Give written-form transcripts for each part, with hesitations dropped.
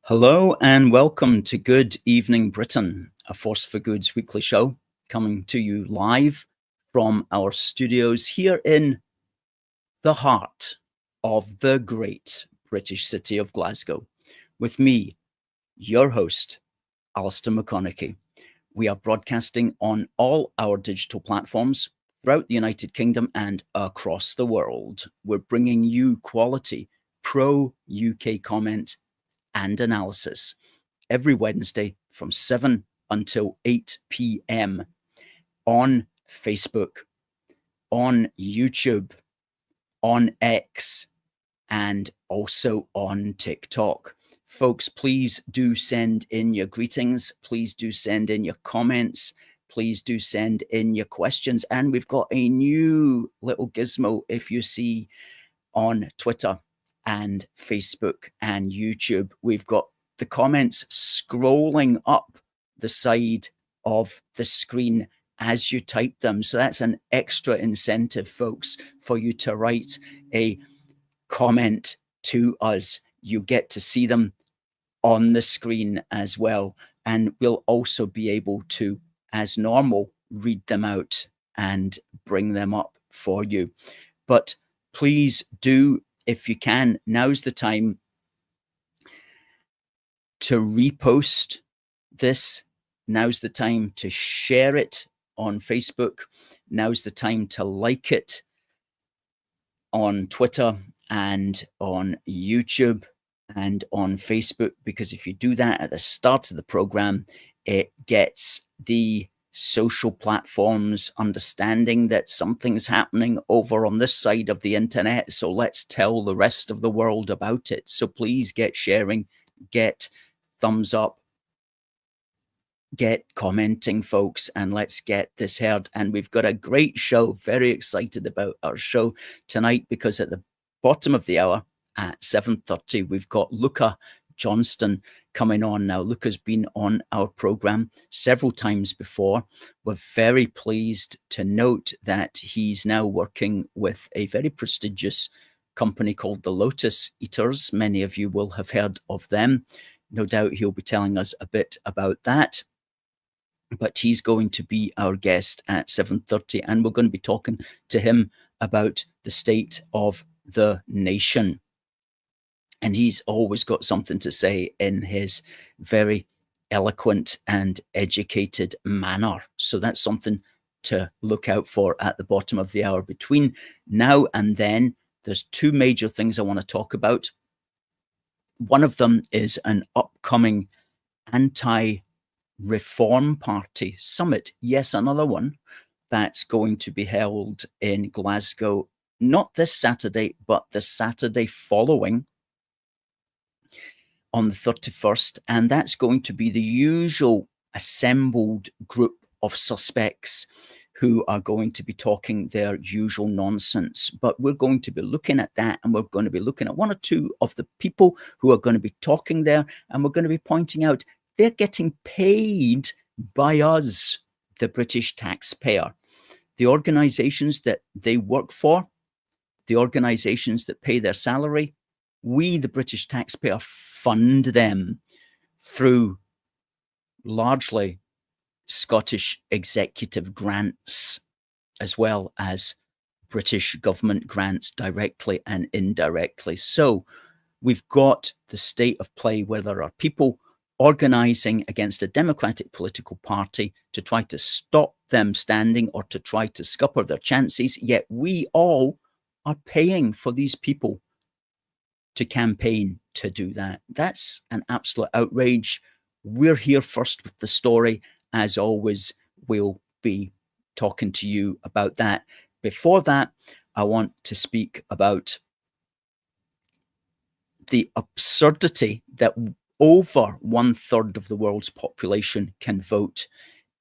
Hello and welcome to Good Evening Britain, a Force for Good's weekly show coming to you live from our studios here in the heart of the great British city of Glasgow. With me, your host, Alistair McConnachie. We are broadcasting on all our digital platforms throughout the United Kingdom and across the world. We're bringing you quality pro-UK comment and analysis every Wednesday from 7 until 8 p.m. on Facebook, on YouTube, on X, and also on TikTok. Folks, please do send in your greetings. Please do send in your comments. Please do send in your questions. And we've got a new little gizmo if you see on Twitter and Facebook and YouTube. We've got the comments scrolling up the side of the screen as you type them. So that's an extra incentive, folks, for you to write a comment to us. You get to see them on the screen as well. And we'll also be able to, as normal, read them out and bring them up for you. But please do, if you can, now's the time to repost this. Now's the time to share it on Facebook. Now's the time to like it on Twitter and on YouTube and on Facebook, because if you do that at the start of the program, it gets the social platforms understanding that something's happening over on this side of the internet. So let's tell the rest of the world about it. So please get sharing, get thumbs up, get commenting, folks, and let's get this heard. And we've got a great show. Very excited about our show tonight, because at the bottom of the hour at 7:30, we've got Luca Johnson coming on. Now, Luca's been on our program several times before. We're very pleased to note that he's now working with a very prestigious company called the Lotus Eaters. Many of you will have heard of them. No doubt he'll be telling us a bit about that. But he's going to be our guest at 7:30, and we're going to be talking to him about the state of the nation. And he's always got something to say in his very eloquent and educated manner. So that's something to look out for at the bottom of the hour. Between now and then, there's two major things I want to talk about. One of them is an upcoming Anti-Reform Party Summit. Yes, another one that's going to be held in Glasgow, not this Saturday, but the Saturday following, on the 31st, and that's going to be the usual assembled group of suspects who are going to be talking their usual nonsense. But we're going to be looking at that, and we're going to be looking at one or two of the people who are going to be talking there, and we're going to be pointing out they're getting paid by us, the British taxpayer. The organizations that they work for, the organizations that pay their salary, we, the British taxpayer, fund them through largely Scottish executive grants, as well as British government grants directly and indirectly. So we've got the state of play where there are people organizing against a democratic political party to try to stop them standing or to try to scupper their chances, yet we all are paying for these people to campaign to do that. That's an absolute outrage. We're here first with the story. As always, we'll be talking to you about that. Before that, I want to speak about the absurdity that over 1/3 of the world's population can vote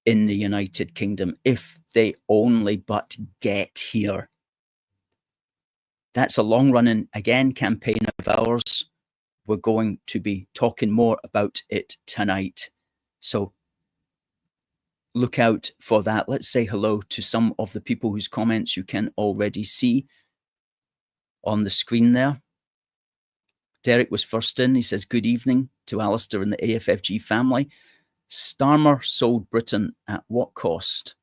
in the United Kingdom if they only but get here. That's a long-running, again, campaign of ours. We're going to be talking more about it tonight. So look out for that. Let's say hello to some of the people whose comments you can already see on the screen there. Derek was first in. He says, good evening to Alistair and the AFFG family. Starmer sold Britain at what cost?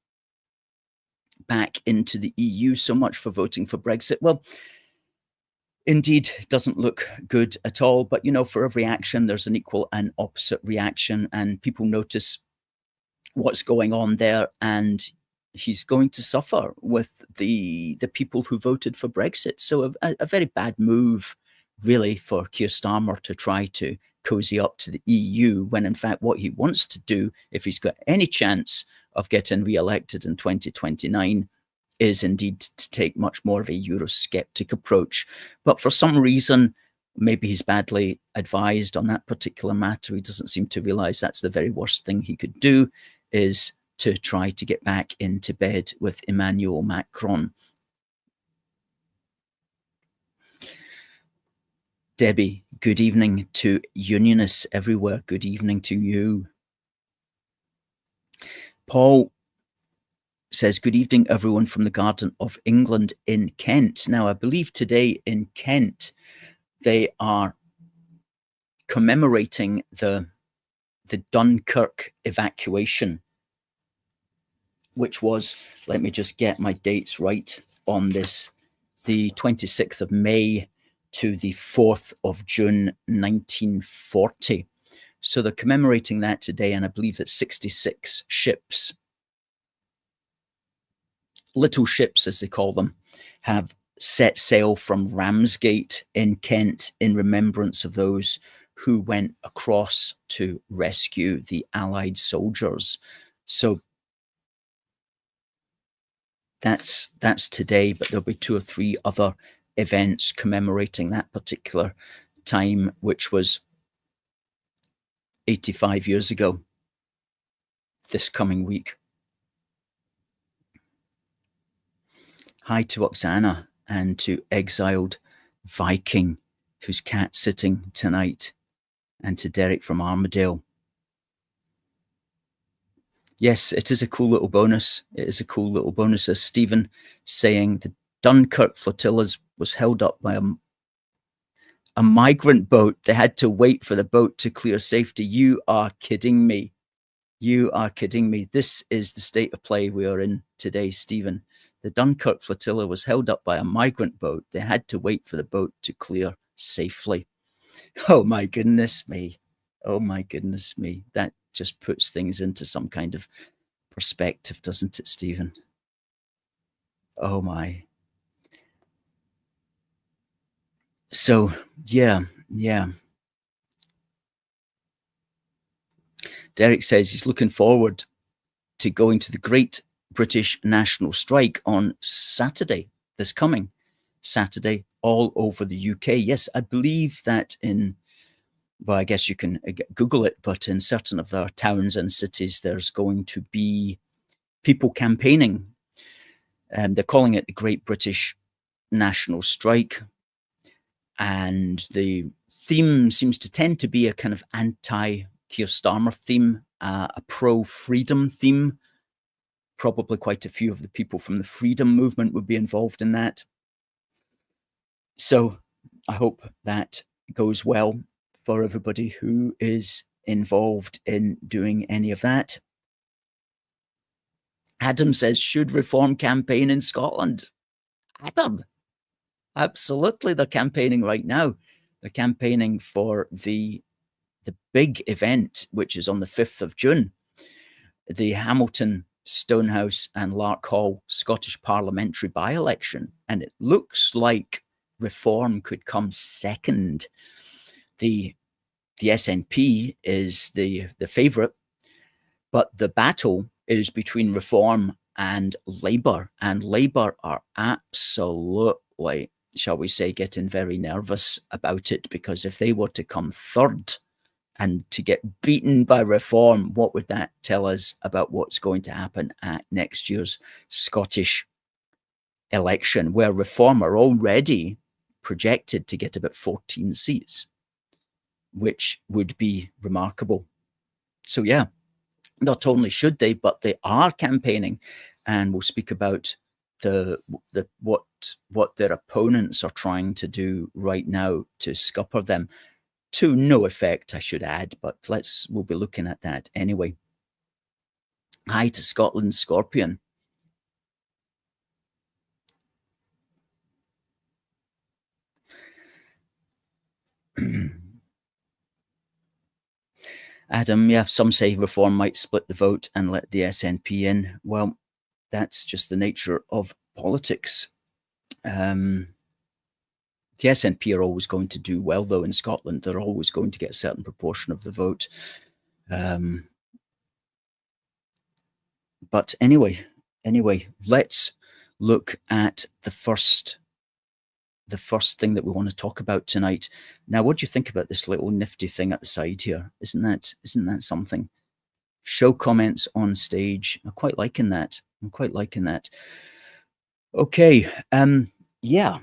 Back into the EU. So much for voting for Brexit. Well, indeed, doesn't look good at all. But, you know, for every action, there's an equal and opposite reaction. And people notice what's going on there. And he's going to suffer with the people who voted for Brexit. So a very bad move, really, for Keir Starmer to try to cozy up to the EU, when in fact what he wants to do, if he's got any chance of getting re-elected in 2029, is indeed to take much more of a Eurosceptic approach. But for some reason, maybe he's badly advised on that particular matter. He doesn't seem to realise that's the very worst thing he could do, is to try to get back into bed with Emmanuel Macron. Debbie, good evening to unionists everywhere. Good evening to you. Paul says, good evening, everyone from the Garden of England in Kent. Now, I believe today in Kent, they are commemorating the Dunkirk evacuation, which was, let me just get my dates right on this, the 26th of May to the 4th of June 1940. So they're commemorating that today, and I believe that 66 ships, little ships as they call them, have set sail from Ramsgate in Kent in remembrance of those who went across to rescue the Allied soldiers. So that's today, but there'll be 2 or 3 other events commemorating that particular time, which was 85 years ago this coming week. Hi to Oksana and to Exiled Viking, who's cat sitting tonight, and to Derek from Armadale. Yes, it is a cool little bonus. It is a cool little bonus, as Stephen saying the Dunkirk flotillas was held up by a migrant boat. They had to wait for the boat to clear safety. You are kidding me. You are kidding me. This is the state of play we are in today, Stephen. The Dunkirk flotilla was held up by a migrant boat. They had to wait for the boat to clear safely. Oh my goodness me. Oh my goodness me. That just puts things into some kind of perspective, doesn't it, Stephen? Oh my. So, yeah. Derek says he's looking forward to going to the Great British National Strike on Saturday, this coming Saturday, all over the UK. Yes, I believe that well, I guess you can Google it, but in certain of our towns and cities, there's going to be people campaigning. And they're calling it the Great British National Strike. And the theme seems to tend to be a kind of anti-Keir Starmer theme, a pro-freedom theme. Probably quite a few of the people from the freedom movement would be involved in that. So I hope that goes well for everybody who is involved in doing any of that. Adam says, should reform campaign in Scotland? Adam, absolutely. They're campaigning right now. They're campaigning for the big event, which is on the 5th of June, the Hamilton, Stonehouse and Larkhall Scottish parliamentary by-election. And it looks like reform could come second. The SNP is the favourite, but the battle is between Reform and Labour. And Labour are absolutely, shall we say, getting very nervous about it, because if they were to come third and to get beaten by Reform, what would that tell us about what's going to happen at next year's Scottish election, where Reform are already projected to get about 14 seats, which would be remarkable. So yeah, not only should they, but they are campaigning, and we'll speak about what their opponents are trying to do right now to scupper them, to no effect, I should add, but we'll be looking at that anyway. Hi to Scotland Scorpion. Adam, yeah, some say reform might split the vote and let the SNP in. Well, that's just the nature of politics. The SNP are always going to do well, though, in Scotland. They're always going to get a certain proportion of the vote. But anyway, let's look at the first thing that we want to talk about tonight. Now, what do you think about this little nifty thing at the side here? Isn't that something? Show comments on stage. I'm quite liking that. Okay. Yeah.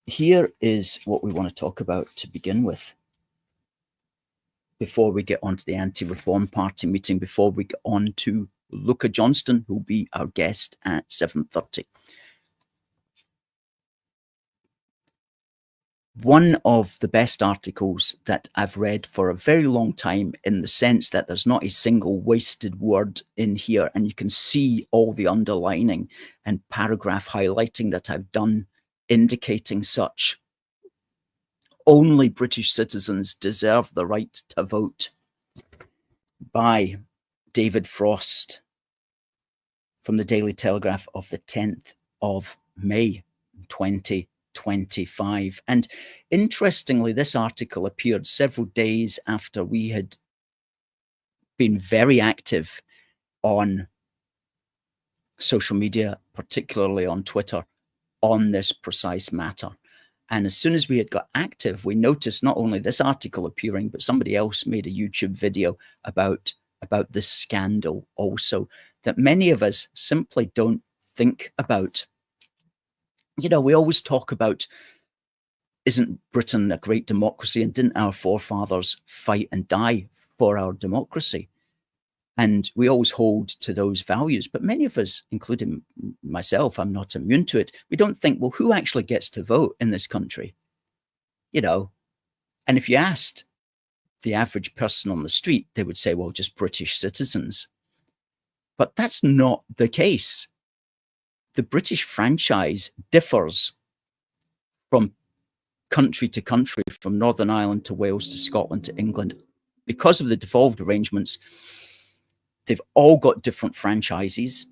Here is what we want to talk about to begin with, before we get on to the Anti-Reform Party meeting, before we get on to Luca Johnson, who will be our guest at 7:30. One of the best articles that I've read for a very long time, in the sense that there's not a single wasted word in here, and you can see all the underlining and paragraph highlighting that I've done, indicating such. Only British citizens deserve the right to vote, by David Frost, from the Daily Telegraph of the 10th of May 2025. And interestingly, this article appeared several days after we had been very active on social media, particularly on Twitter, on this precise matter. And as soon as we had got active, we noticed not only this article appearing, but somebody else made a YouTube video about this scandal also, that many of us simply don't think about. You know, we always talk about, isn't Britain a great democracy? And didn't our forefathers fight and die for our democracy? And we always hold to those values. But many of us, including myself, I'm not immune to it, we don't think, well, who actually gets to vote in this country? You know, and if you asked the average person on the street, they would say, well, just British citizens. But that's not the case. The British franchise differs from country to country, from Northern Ireland to Wales to Scotland to England. Because of the devolved arrangements, they've all got different franchises.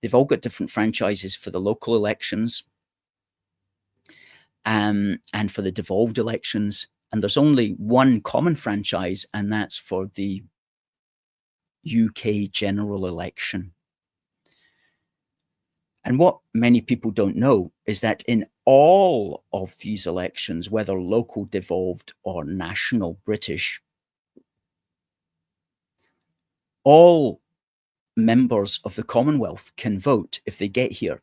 They've all got different franchises for the local elections and for the devolved elections. And there's only one common franchise, and that's for the UK general election. And what many people don't know is that in all of these elections, whether local, devolved, or national British, all members of the Commonwealth can vote if they get here.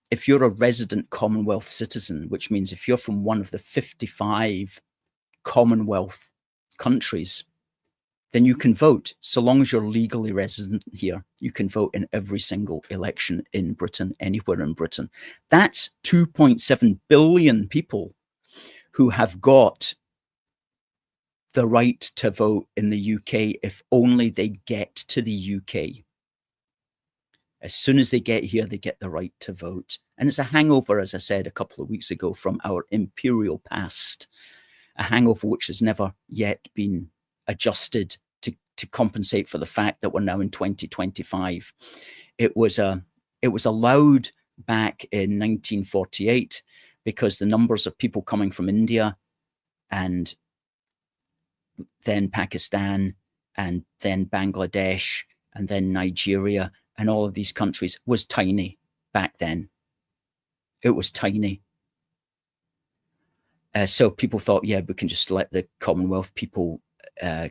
If you're a resident Commonwealth citizen, which means if you're from one of the 55 Commonwealth countries, then you can vote. So long as you're legally resident here, you can vote in every single election in Britain, anywhere in Britain. That's 2.7 billion people who have got the right to vote in the UK if only they get to the UK. As soon as they get here, they get the right to vote. And it's a hangover, as I said a couple of weeks ago, from our imperial past, a hangover which has never yet been adjusted to compensate for the fact that we're now in 2025. It was allowed back in 1948 because the numbers of people coming from India and then Pakistan and then Bangladesh and then Nigeria and all of these countries was tiny back then. It was tiny. So people thought, yeah, we can just let the Commonwealth people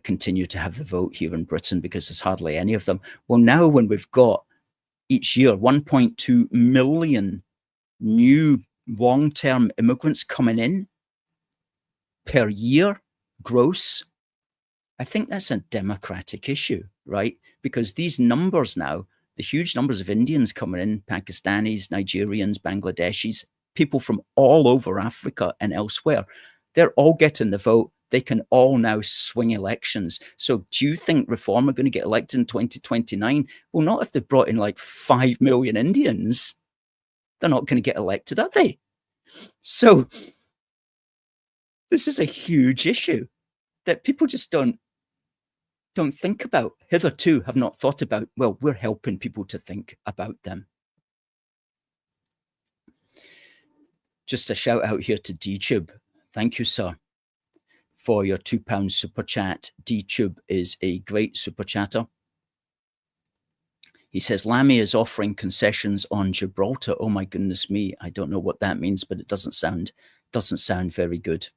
continue to have the vote here in Britain because there's hardly any of them. Well, now when we've got each year 1.2 million new long-term immigrants coming in per year, gross, I think that's a democratic issue, right? Because these numbers now, the huge numbers of Indians coming in, Pakistanis, Nigerians, Bangladeshis, people from all over Africa and elsewhere, they're all getting the vote. They can all now swing elections. So do you think Reform are going to get elected in 2029? Well, not if they've brought in like 5 million Indians. They're not going to get elected, are they? So this is a huge issue that people just don't think about, hitherto have not thought about. Well, we're helping people to think about them. Just a shout out here to DTube. Thank you, sir, for your £2 super chat. DTube is a great super chatter. He says, Lammy is offering concessions on Gibraltar. Oh my goodness me. I don't know what that means, but it doesn't sound very good.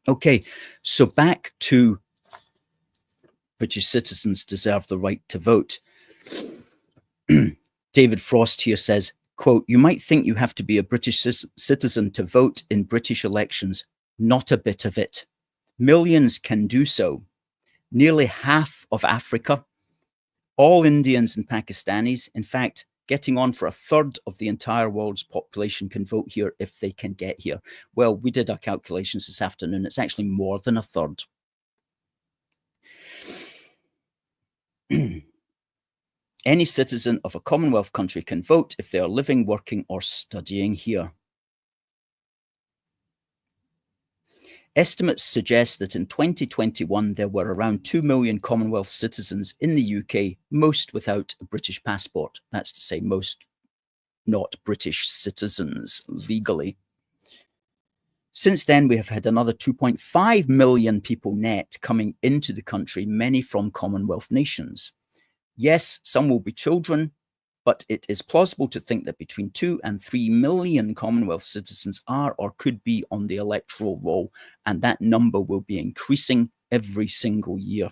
Okay, so back to British citizens deserve the right to vote. David Frost here says, quote, you might think you have to be a British citizen to vote in British elections. Not a bit of it. Millions can do so. Nearly half of Africa, all Indians and Pakistanis, in fact, getting on for a third of the entire world's population can vote here if they can get here. Well, we did our calculations this afternoon. It's actually more than a third. Any citizen of a Commonwealth country can vote if they are living, working, or studying here. Estimates suggest that in 2021, there were around 2 million Commonwealth citizens in the UK, most without a British passport. That's to say, most not British citizens legally. Since then, we have had another 2.5 million people net coming into the country, many from Commonwealth nations. Yes, some will be children, but it is plausible to think that between 2 and 3 million Commonwealth citizens are or could be on the electoral roll, and that number will be increasing every single year.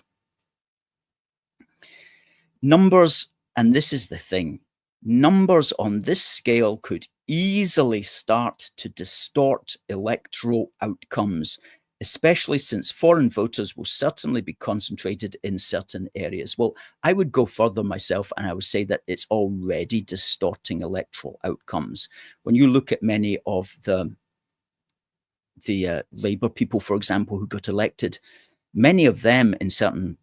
Numbers, and this is the thing, numbers on this scale could easily start to distort electoral outcomes, especially since foreign voters will certainly be concentrated in certain areas. Well, I would go further myself, and I would say that it's already distorting electoral outcomes. When you look at many of the Labour people, for example, who got elected, many of them in certain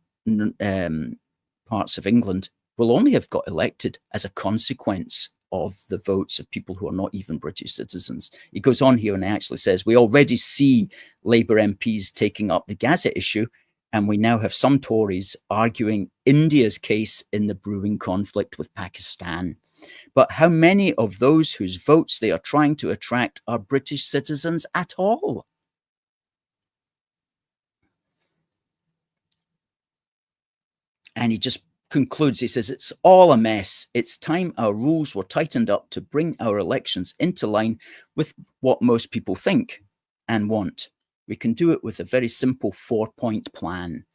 parts of England will only have got elected as a consequence of the votes of people who are not even British citizens. He goes on here and actually says, we already see Labour MPs taking up the Gaza issue, and we now have some Tories arguing India's case in the brewing conflict with Pakistan. But how many of those whose votes they are trying to attract are British citizens at all? And he just concludes, he says, it's all a mess. It's time our rules were tightened up to bring our elections into line with what most people think and want. We can do it with a very simple 4-point plan.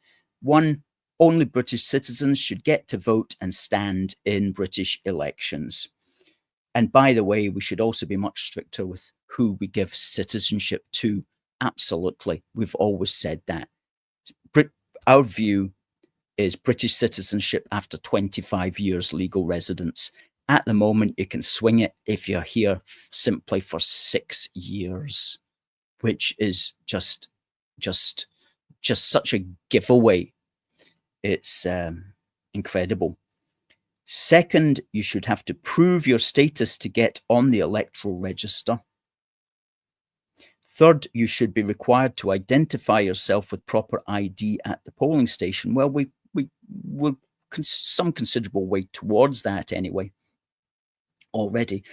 1, only British citizens should get to vote and stand in British elections. And by the way, we should also be much stricter with who we give citizenship to. Absolutely. We've always said that. Our view is British citizenship after 25 years legal residence. At the moment, you can swing it if you're here simply for 6 years, which is just such a giveaway. It's incredible. Second, you should have to prove your status to get on the electoral register. Third, you should be required to identify yourself with proper ID at the polling station. Well, we're some considerable way towards that anyway already.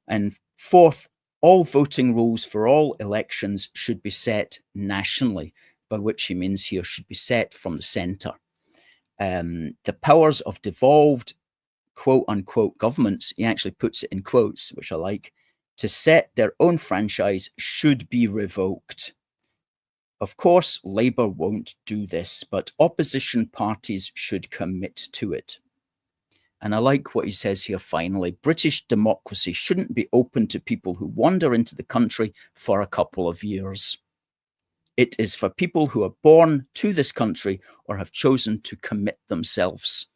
And fourth, all voting rules for all elections should be set nationally, by which he means here should be set from the centre. The powers of devolved quote unquote governments, he actually puts it in quotes, which I like, to set their own franchise should be revoked. Of course, Labour won't do this, but opposition parties should commit to it. And I like what he says here finally. British democracy shouldn't be open to people who wander into the country for a couple of years. It is for people who are born to this country or have chosen to commit themselves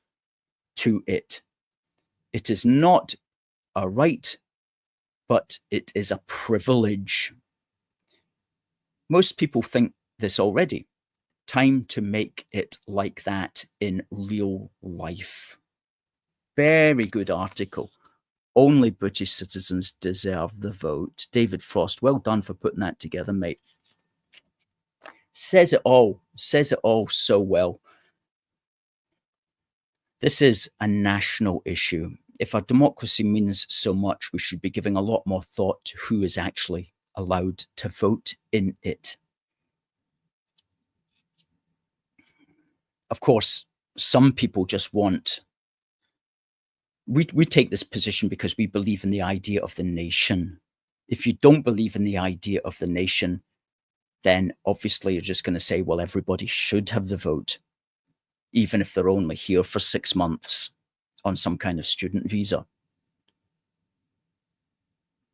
to it. It is not a right, but it is a privilege. Most people think this already. Time to make it like that in real life. Very good article. Only British citizens deserve the vote. David Frost, well done for putting that together, mate. Says it all so well. This is a national issue. If our democracy means so much, we should be giving a lot more thought to who is actually allowed to vote in it. Of course, some people just want... We take this position because we believe in the idea of the nation. If you don't believe in the idea of the nation, then obviously you're just going to say, well, everybody should have the vote, even if they're only here for 6 months on some kind of student visa.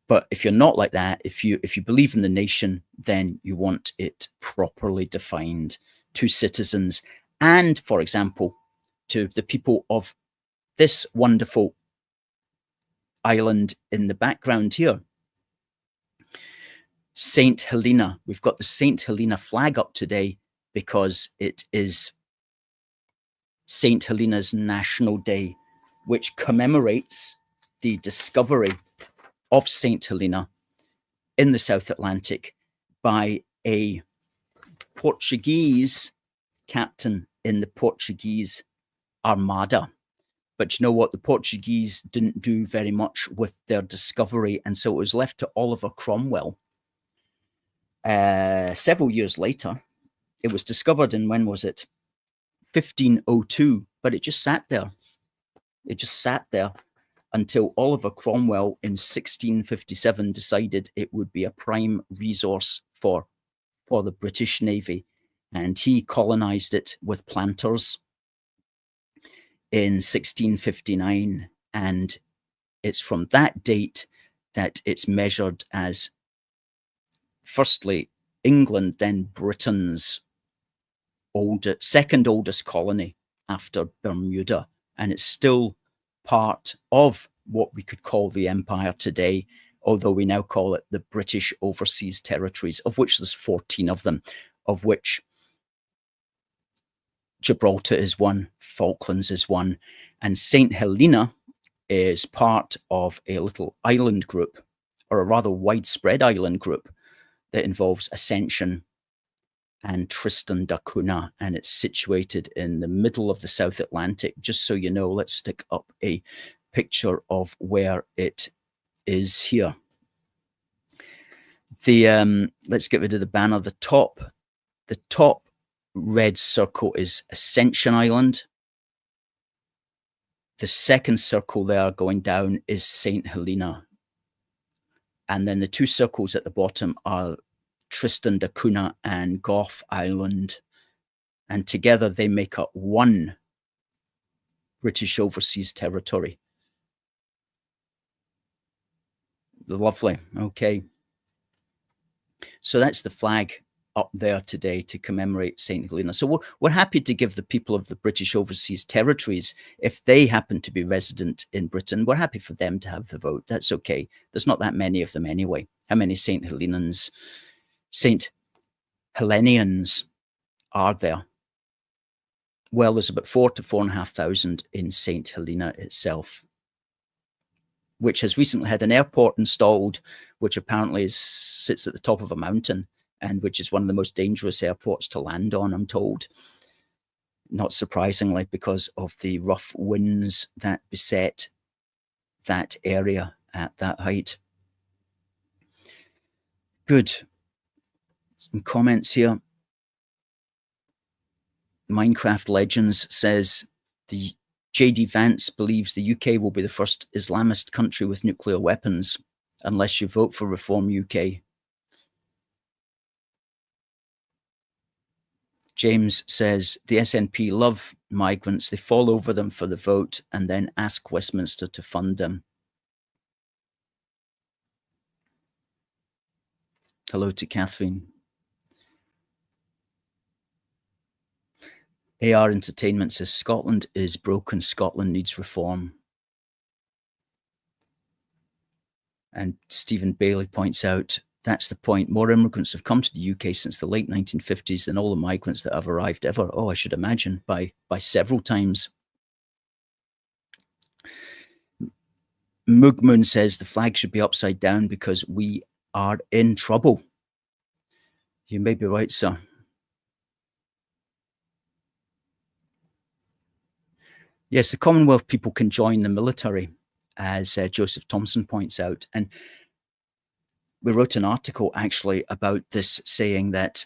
But if you're not like that, if you believe in the nation, then you want it properly defined to citizens and, for example, to the people of this wonderful island in the background here. St Helena. We've got the St Helena flag up today because it is St Helena's National Day, which commemorates the discovery of St Helena in the South Atlantic by a Portuguese captain in the Portuguese Armada. But you know what? The Portuguese didn't do very much with their discovery, and so it was left to Oliver Cromwell. Several years later, it was discovered in, when was it? 1502, but it just sat there. It just sat there until Oliver Cromwell in 1657 decided it would be a prime resource for the British Navy, and he colonized it with planters in 1659, and it's from that date that it's measured as, firstly, England, then Britain's second oldest colony after Bermuda, and it's still part of what we could call the empire today, although we now call it the British Overseas Territories, of which there's 14 of them, of which Gibraltar is one, Falklands is one, and St Helena is part of a little island group, or a rather widespread island group that involves Ascension and Tristan da Cunha, and it's situated in the middle of the South Atlantic. Just so you know, let's stick up a picture of where it is here. Let's get rid of the banner. The top red circle is Ascension Island. The second circle there going down is St Helena. And then the two circles at the bottom are Tristan da Cunha and Gough Island. And together they make up one British Overseas Territory. Lovely. Okay. So that's the flag up there today to commemorate St Helena. So we're happy to give the people of the British Overseas Territories, if they happen to be resident in Britain, we're happy for them to have the vote. That's okay. There's not that many of them anyway. How many St Helenians are there? Well, there's about 4,000 to 4,500 in St Helena itself, which has recently had an airport installed, which apparently sits at the top of a mountain, and which is one of the most dangerous airports to land on, I'm told. Not surprisingly, because of the rough winds that beset that area at that height. Good. Some comments here. Minecraft Legends says the JD Vance believes the UK will be the first Islamist country with nuclear weapons unless you vote for Reform UK. James says the SNP love migrants. They fall over them for the vote and then ask Westminster to fund them. Hello to Catherine. AR Entertainment says Scotland is broken, Scotland needs reform. And Stephen Bailey points out, that's the point. More immigrants have come to the UK since the late 1950s than all the migrants that have arrived ever. Oh, I should imagine by several times. Moogmoon says the flag should be upside down because we are in trouble. You may be right, sir. Yes, the Commonwealth people can join the military, as Joseph Thompson points out. And we wrote an article actually about this, saying that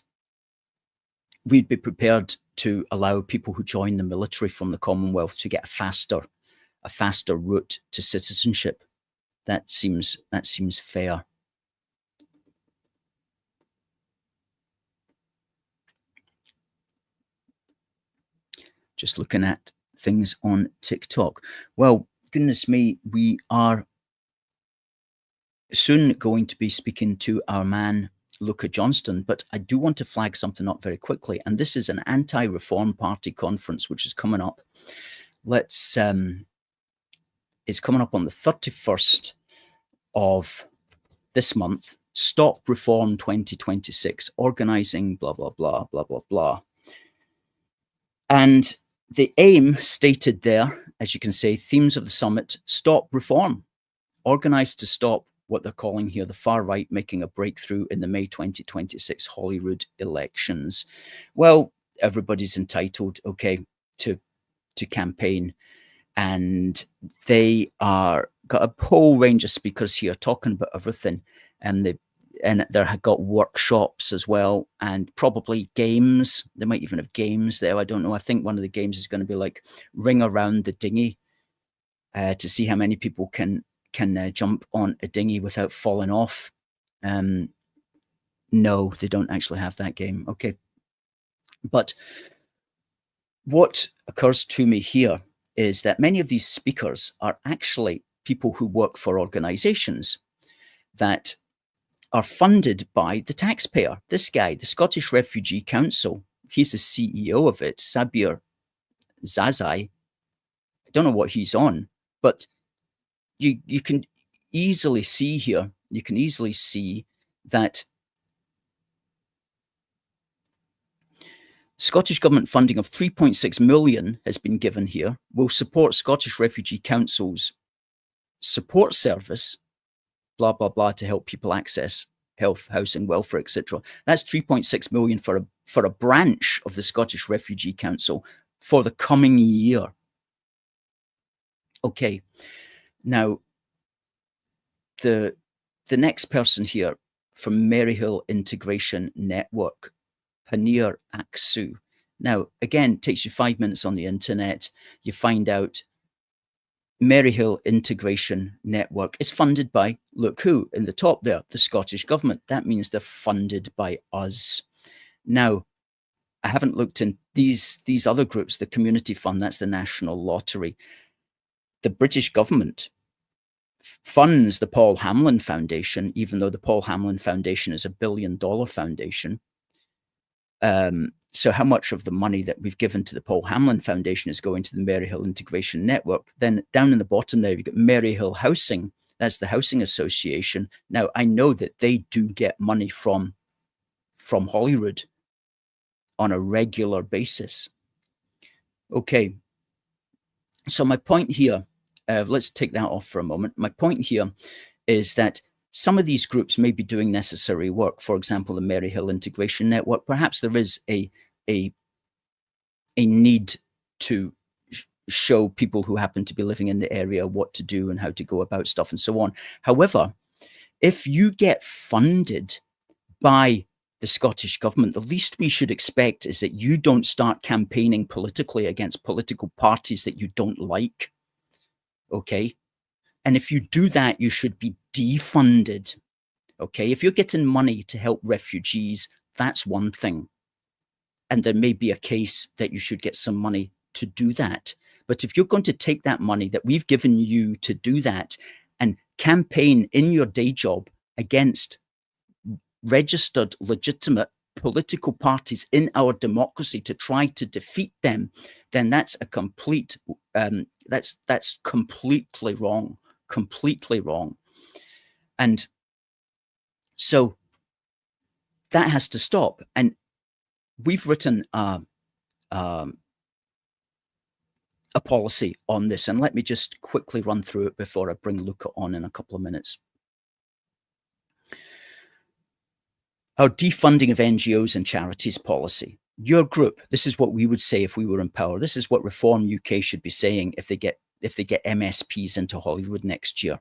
we'd be prepared to allow people who join the military from the Commonwealth to get a faster route to citizenship. That seems fair. Just looking at things on TikTok. Well, goodness me, we are soon going to be speaking to our man, Luca Johnson, but I do want to flag something up very quickly. And this is an Anti-Reform Party Conference, which is coming up. It's coming up on the 31st of this month. Stop Reform 2026, organising, blah, blah, blah, blah, blah, blah. And the aim stated there, as you can see, themes of the summit: stop reform, organised to stop what they're calling here the far right making a breakthrough in the May 2026 Holyrood elections. Well, everybody's entitled, okay, to campaign, and they are got a whole range of speakers here talking about everything, and they have got workshops as well, and probably games. They might even have games there. I don't know. I think one of the games is going to be like ring around the dinghy to see how many people can jump on a dinghy without falling off. No, they don't actually have that game. Okay. But what occurs to me here is that many of these speakers are actually people who work for organizations that are funded by the taxpayer. This guy, the Scottish Refugee Council, he's the CEO of it, Sabir Zazai. I don't know what he's on, but you can easily see here, you can easily see that Scottish Government funding of 3.6 million has been given here, will support Scottish Refugee Council's support service, blah, blah, blah, to help people access health, housing, welfare, etc. That's 3.6 million for a branch of the Scottish Refugee Council for the coming year. Okay, now the next person here from Maryhill Integration Network, Panir Aksu. Now, again, it takes you 5 minutes on the internet. You find out Maryhill Integration Network is funded by, look who, in the top there, the Scottish Government. That means they're funded by us. Now, I haven't looked in these other groups, the Community Fund, that's the National Lottery. The British government funds the Paul Hamlyn Foundation, even though the Paul Hamlyn Foundation is $1 billion foundation. So how much of the money that we've given to the Paul Hamlyn Foundation is going to the Maryhill Integration Network? Then down in the bottom there, you've got Maryhill Housing. That's the Housing Association. Now, I know that they do get money from Holyrood on a regular basis. Okay. So my point here, let's take that off for a moment. My point here is that some of these groups may be doing necessary work. For example, the Maryhill Integration Network. Perhaps there is a need to show people who happen to be living in the area what to do and how to go about stuff and so on. However, if you get funded by the Scottish Government, the least we should expect is that you don't start campaigning politically against political parties that you don't like. Okay? And if you do that, you should be defunded. Okay? If you're getting money to help refugees, that's one thing. And there may be a case that you should get some money to do that. But if you're going to take that money that we've given you to do that and campaign in your day job against registered, legitimate political parties in our democracy to try to defeat them, then that's a complete that's completely wrong. And so that has to stop. And we've written a policy on this, and let me just quickly run through it before I bring Luca on in a couple of minutes. Our defunding of NGOs and charities policy. Your group, this is what we would say if we were in power. This is what Reform UK should be saying if they get MSPs into Holyrood next year.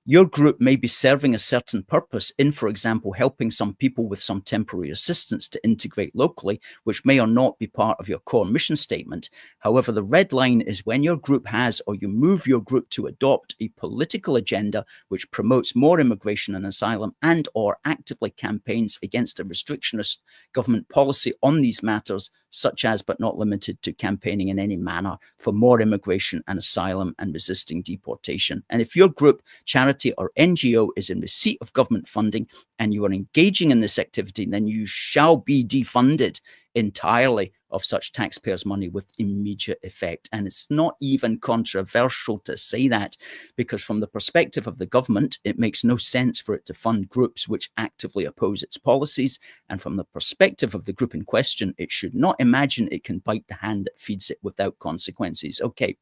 Your group may be serving a certain purpose in, for example, helping some people with some temporary assistance to integrate locally, which may or not be part of your core mission statement. However, the red line is when your group has, or you move your group to adopt a political agenda which promotes more immigration and asylum and or actively campaigns against a restrictionist government policy on these matters, such as but not limited to campaigning in any manner for more immigration and asylum and resisting deportation. And if your group, charity or NGO is in receipt of government funding and you are engaging in this activity, then you shall be defunded entirely of such taxpayers' money with immediate effect. And it's not even controversial to say that, because from the perspective of the government, it makes no sense for it to fund groups which actively oppose its policies. And from the perspective of the group in question, it should not imagine it can bite the hand that feeds it without consequences. Okay.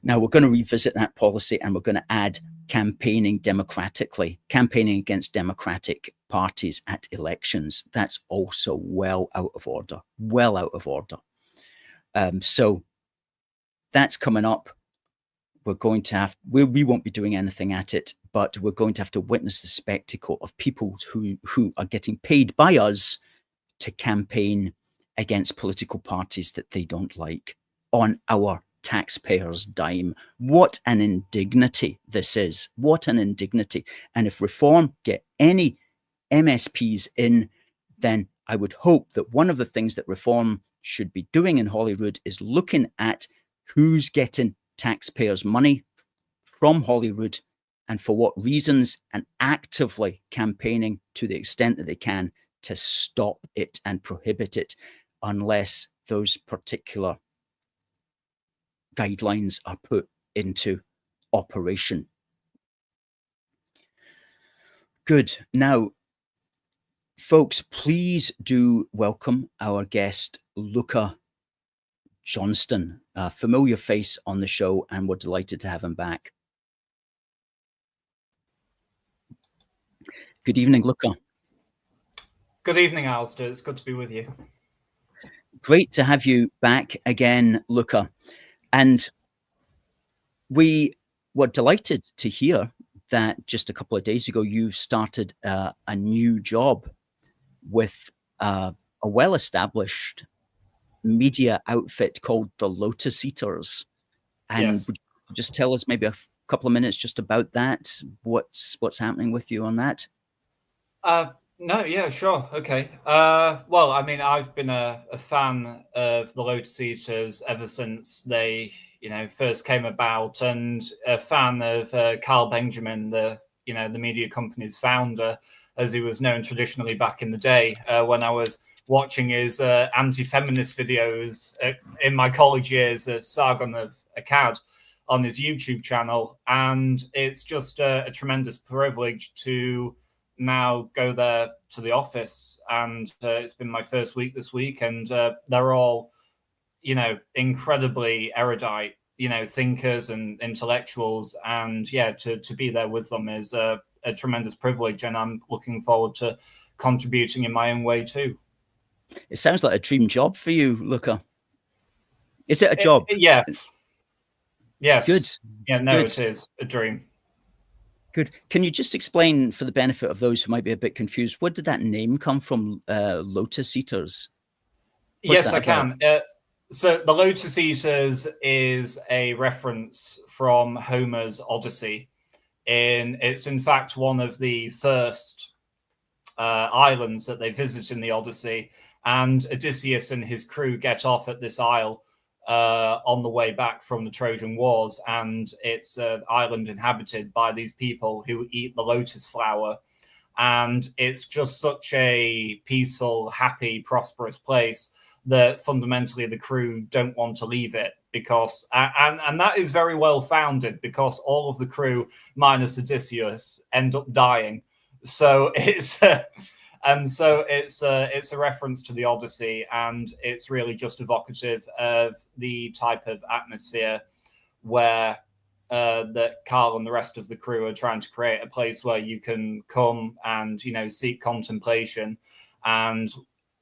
Now we're going to revisit that policy, and we're going to add campaigning against democratic parties at elections. That's also well out of order. So that's coming up. We're going to have, we won't be doing anything at it, but we're going to have to witness the spectacle of people who are getting paid by us to campaign against political parties that they don't like on our taxpayers' dime. What an indignity this is. What an indignity. And if Reform get any MSPs in, then I would hope that one of the things that Reform should be doing in Holyrood is looking at who's getting taxpayers' money from Holyrood and for what reasons, and actively campaigning to the extent that they can to stop it and prohibit it unless those particular guidelines are put into operation. Good. Now, folks, please do welcome our guest, Luca Johnson, a familiar face on the show, and we're delighted to have him back. Good evening, Luca. Good evening, Alistair. It's good to be with you. Great to have you back again, Luca. And we were delighted to hear that just a couple of days ago, you started a new job with a well-established media outfit called the Lotus Eaters. And yes. Would you just tell us maybe a couple of minutes just about that? What's happening with you on that? No, yeah, sure. Okay. Well, I mean, I've been a fan of the Lotus Eaters ever since they, first came about, and a fan of Carl Benjamin, the media company's founder, as he was known traditionally back in the day, when I was watching his anti-feminist videos in my college years at Sargon of Akkad on his YouTube channel. And it's just a tremendous privilege to now go there to the office, and it's been my first week this week, and they're all incredibly erudite thinkers and intellectuals, and yeah, to be there with them is a tremendous privilege, and I'm looking forward to contributing in my own way too. It sounds like a dream job for you, Luca. Is it a job? Yeah. Yes. Good. Yeah, no, Good. It is a dream. Good. Can you just explain, for the benefit of those who might be a bit confused, where did that name come from, Lotus Eaters? Yes, I can. So the Lotus Eaters is a reference from Homer's Odyssey. It's in fact one of the first islands that they visit in the Odyssey, and Odysseus and his crew get off at this isle on the way back from the Trojan Wars, and it's an island inhabited by these people who eat the lotus flower, And it's just such a peaceful, happy, prosperous place that fundamentally the crew don't want to leave it, because and that is very well founded, because all of the crew minus Odysseus end up dying. So it's it's a reference to the Odyssey, and it's really just evocative of the type of atmosphere where that Carl and the rest of the crew are trying to create, a place where you can come and, you know, seek contemplation, and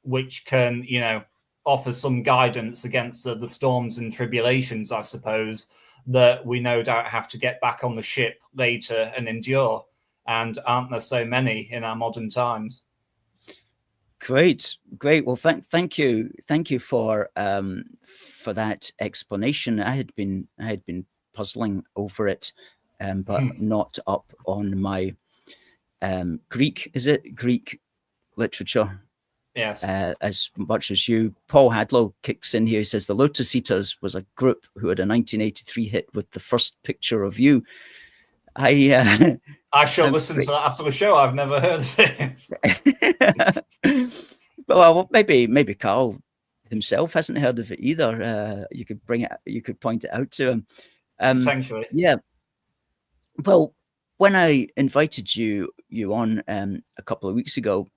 which can, you know, offer some guidance against the storms and tribulations, I suppose, that we no doubt have to get back on the ship later and endure. And aren't there so many in our modern times? Great. Well, thank you for that explanation. I had been puzzling over it, but not up on my Greek. Is it Greek literature? Yes. As much as you. Paul Hadlow kicks in here. He says the Lotus Eaters was a group who had a 1983 hit with The First Picture of You. I shall listen to that after the show. I've never heard of it. Well, maybe Carl himself hasn't heard of it either. You could point it out to him. Potentially. Yeah. Well, when I invited you on a couple of weeks ago,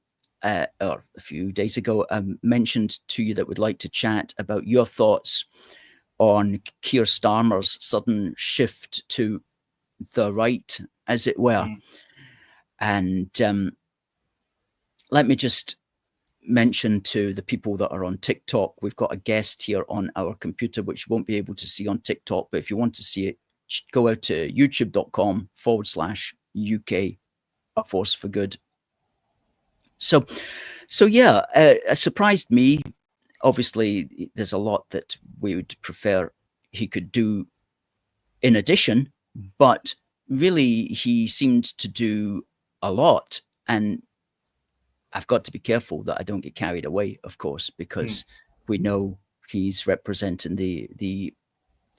or a few days ago, I mentioned to you that we'd like to chat about your thoughts on Keir Starmer's sudden shift to the right, as it were. And let me just mention to the people that are on TikTok, we've got a guest here on our computer, which you won't be able to see on TikTok, but if you want to see it, go out to youtube.com/UK A Force for Good. So yeah, it surprised me. Obviously, there's a lot that we would prefer he could do in addition, but really he seemed to do a lot. And I've got to be careful that I don't get carried away, of course, because we know he's representing the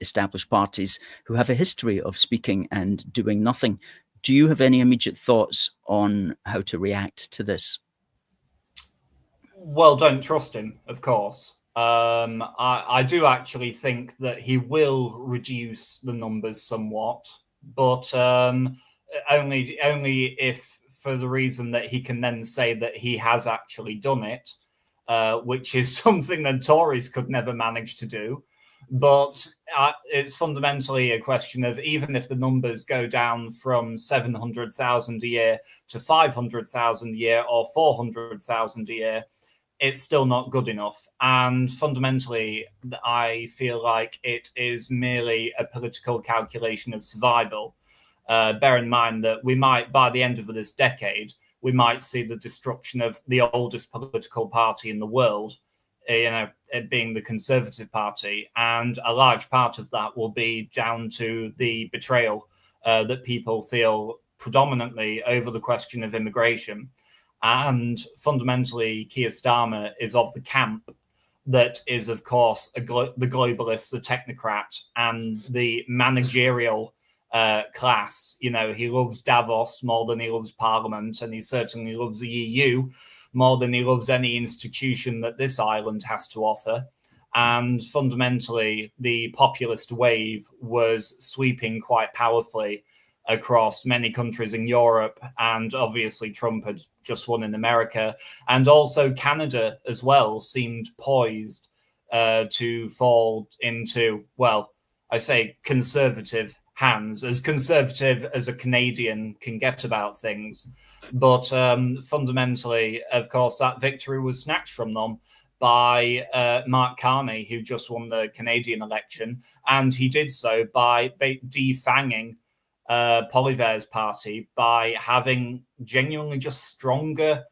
established parties who have a history of speaking and doing nothing. Do you have any immediate thoughts on how to react to this? Well, don't trust him, of course. I do actually think that he will reduce the numbers somewhat, but only if for the reason that he can then say that he has actually done it, which is something that Tories could never manage to do. But it's fundamentally a question of, even if the numbers go down from 700,000 a year to 500,000 a year or 400,000 a year, it's still not good enough. And fundamentally, I feel like it is merely a political calculation of survival. Bear in mind that we might, by the end of this decade, we might see the destruction of the oldest political party in the world, it being the Conservative Party. And a large part of that will be down to the betrayal that people feel predominantly over the question of immigration. And fundamentally, Keir Starmer is of the camp that is, of course, the globalist, the technocrat, and the managerial class. You know, he loves Davos more than he loves Parliament, and he certainly loves the EU more than he loves any institution that this island has to offer. And fundamentally, the populist wave was sweeping quite powerfully across many countries in Europe, and obviously Trump had just won in America, and also Canada as well seemed poised to fall into, well, I say conservative hands, as conservative as a Canadian can get about things. But fundamentally, of course, that victory was snatched from them by Mark Carney, who just won the Canadian election, and he did so by defanging Poilievre's party by having genuinely just stronger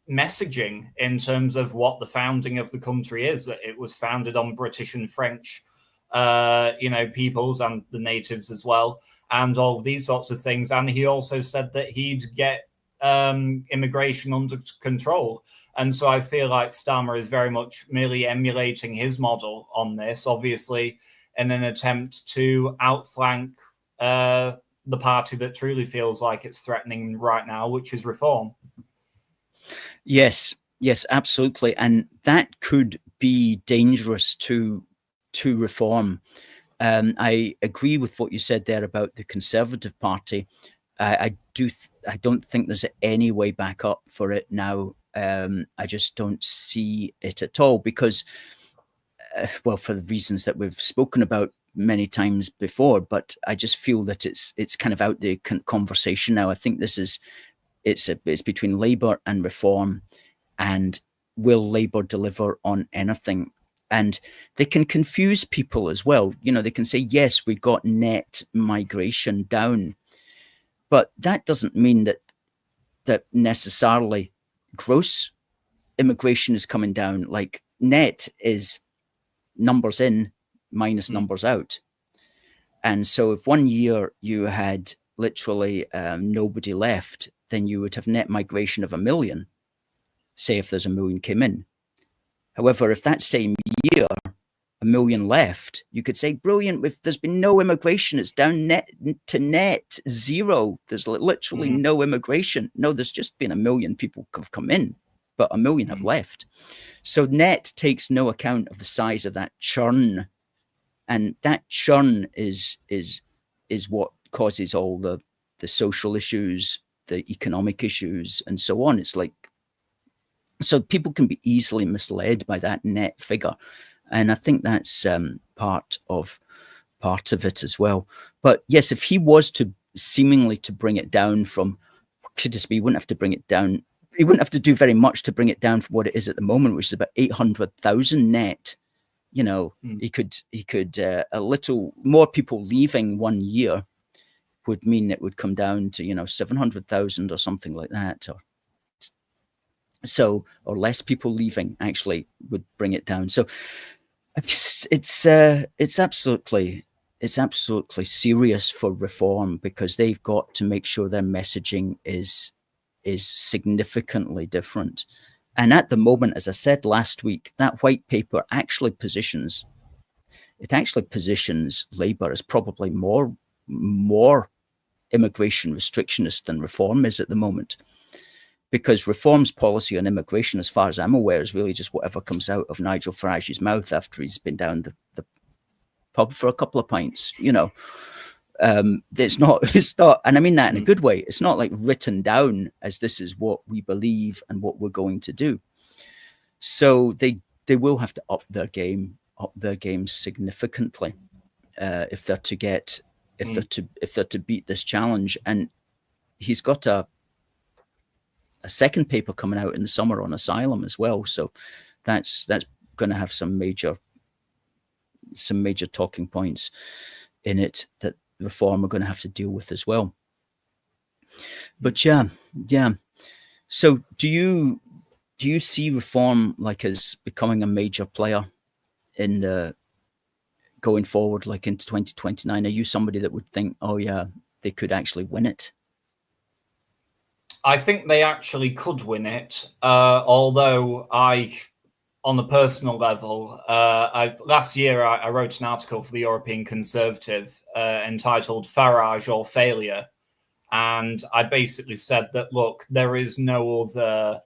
messaging in terms of what the founding of the country is. That it was founded on British and French, peoples, and the natives as well, and all of these sorts of things. And he also said that he'd get immigration under control. And so I feel like Starmer is very much merely emulating his model on this, obviously in an attempt to outflank the party that truly feels like it's threatening right now, which is Reform. Yes, absolutely. And that could be dangerous to Reform. I agree with what you said there about the Conservative Party. I don't think there's any way back up for it now. I just don't see it at all because, well, for the reasons that we've spoken about many times before. But I just feel that it's kind of out the conversation now. I think this is it's between Labour and Reform, and will Labour deliver on anything? And they can confuse people as well. You know, they can say, yes, we got net migration down, but that doesn't mean that necessarily gross immigration is coming down. Like, net is numbers in minus numbers out. And so if 1 year you had literally nobody left, then you would have net migration of 1 million, say if there's 1 million came in. However, if that same year 1 million left, you could say, brilliant, if there's been no immigration, it's down net to net zero. There's literally no immigration. No, there's just been 1 million people have come in, but 1 million have left. So net takes no account of the size of that churn. And that churn is what causes all the social issues, the economic issues, and so on. It's like, so people can be easily misled by that net figure. And I think that's part of it as well. But yes, if he was to seemingly to bring it down from, could this be, he wouldn't have to bring it down. He wouldn't have to do very much to bring it down from what it is at the moment, which is about 800,000 net. You know, he could a little more people leaving 1 year would mean it would come down to, 700,000 or something like that, or less people leaving actually would bring it down. So it's absolutely serious for Reform, because they've got to make sure their messaging is significantly different. And at the moment, as I said last week, that white paper actually positions Labour as probably more immigration restrictionist than Reform is at the moment. Because Reform's policy on immigration, as far as I'm aware, is really just whatever comes out of Nigel Farage's mouth after he's been down the pub for a couple of pints. It's not, and I mean that in a good way. It's not like written down as this is what we believe and what we're going to do. So they will have to up their game significantly if they're to beat this challenge. And he's got a second paper coming out in the summer on asylum as well. So that's going to have some major talking points in it that Reform are going to have to deal with as well. But yeah. So do you see Reform like as becoming a major player in the going forward, like into 2029? Are you somebody that would think, oh yeah, they could actually win it? I think they actually could win it, although on a personal level, last year I wrote an article for the European Conservative entitled Farage or Failure. And I basically said that, look, there is no other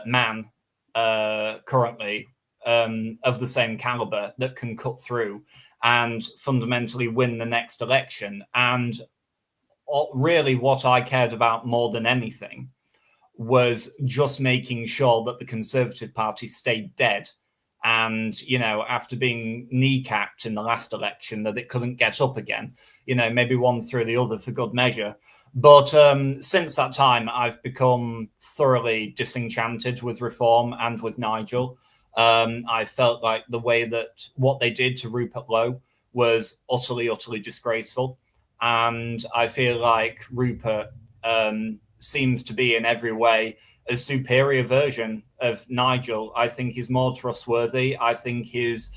man currently of the same caliber that can cut through and fundamentally win the next election. And really what I cared about more than anything was just making sure that the Conservative Party stayed dead. And, after being kneecapped in the last election, that it couldn't get up again, maybe one through the other for good measure. But since that time, I've become thoroughly disenchanted with Reform and with Nigel. I felt like the way that what they did to Rupert Lowe was utterly, utterly disgraceful. And I feel like Rupert seems to be in every way a superior version of Nigel. I think he's more trustworthy. I think his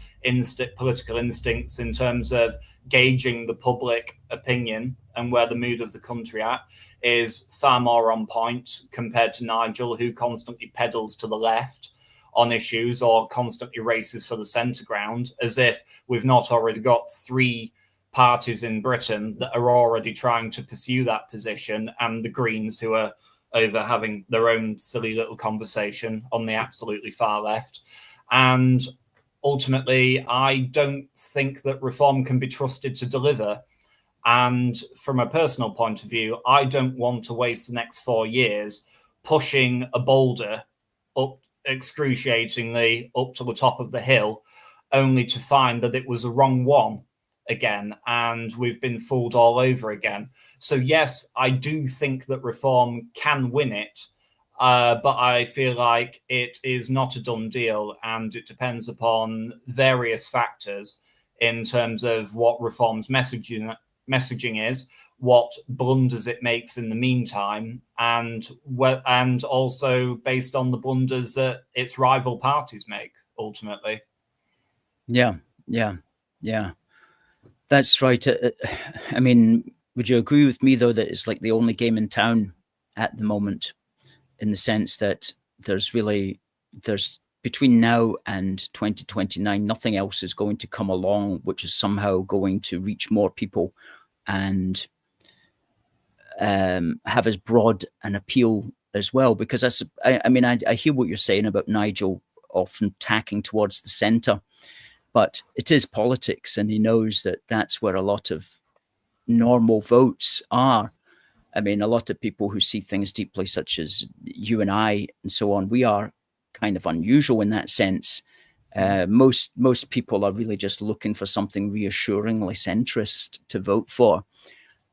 political instincts in terms of gauging the public opinion and where the mood of the country at is far more on point compared to Nigel, who constantly pedals to the left on issues or constantly races for the centre ground, as if we've not already got three parties in Britain that are already trying to pursue that position, and the Greens, who are over having their own silly little conversation on the absolutely far left. And ultimately, I don't think that reform can be trusted to deliver. And from a personal point of view, I don't want to waste the next 4 years pushing a boulder up excruciatingly up to the top of the hill, only to find that it was the wrong one again, and we've been fooled all over again. So yes, I do think that reform can win it, but I feel like it is not a done deal, and it depends upon various factors in terms of what reform's messaging is, what blunders it makes in the meantime, and also based on the blunders that its rival parties make ultimately. Yeah. That's right. I mean, would you agree with me, though, that it's like the only game in town at the moment, in the sense that there's between now and 2029, nothing else is going to come along which is somehow going to reach more people and have as broad an appeal as well? Because I hear what you're saying about Nigel often tacking towards the centre, but it is politics, and he knows that that's where a lot of normal votes are. I mean, a lot of people who see things deeply, such as you and I and so on, we are kind of unusual in that sense. Most people are really just looking for something reassuringly centrist to vote for.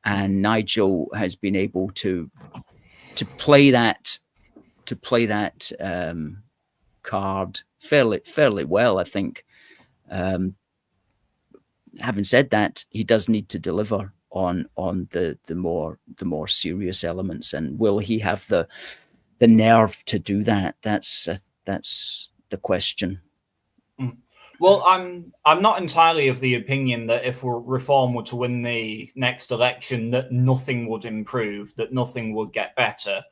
And Nigel has been able to play that card fairly well, I think. Having said that, he does need to deliver on the more serious elements, and will he have the nerve to do that? That's the question. Well, I'm not entirely of the opinion that if reform were to win the next election, that nothing would improve, that nothing would get better.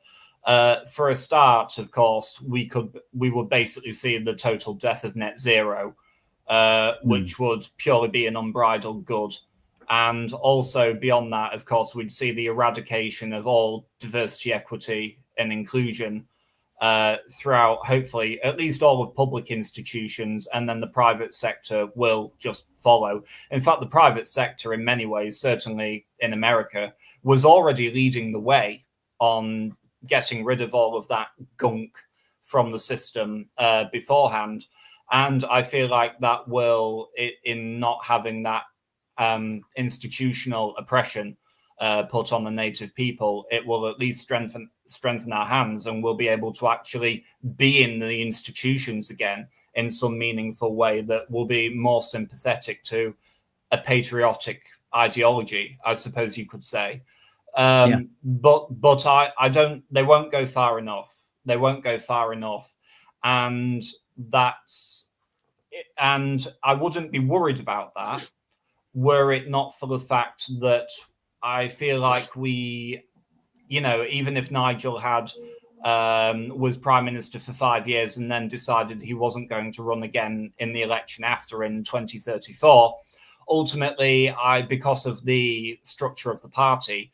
For a start, of course, we would basically see the total death of net zero, which would purely be an unbridled good. And also beyond that, of course, we'd see the eradication of all diversity, equity, and inclusion throughout, hopefully, at least all of public institutions, and then the private sector will just follow. In fact, the private sector, in many ways, certainly in America, was already leading the way on getting rid of all of that gunk from the system beforehand. And I feel like that will, in not having that institutional oppression put on the native people, it will at least strengthen our hands, and we'll be able to actually be in the institutions again in some meaningful way that will be more sympathetic to a patriotic ideology, I suppose you could say. But I don't. They won't go far enough. They won't go far enough, and I wouldn't be worried about that were it not for the fact that I feel like we, even if Nigel had was prime minister for 5 years and then decided he wasn't going to run again in the election after in 2034, ultimately, because of the structure of the party,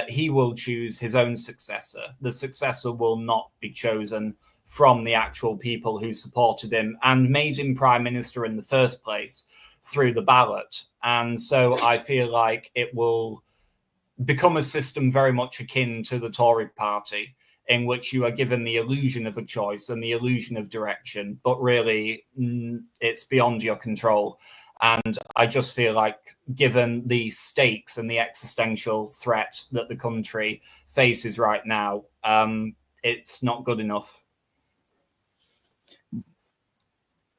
he will choose his own successor. The successor will not be chosen from the actual people who supported him and made him prime minister in the first place through the ballot. And so I feel like it will become a system very much akin to the Tory party, in which you are given the illusion of a choice and the illusion of direction, but really it's beyond your control. And I just feel like, given the stakes and the existential threat that the country faces right now, it's not good enough.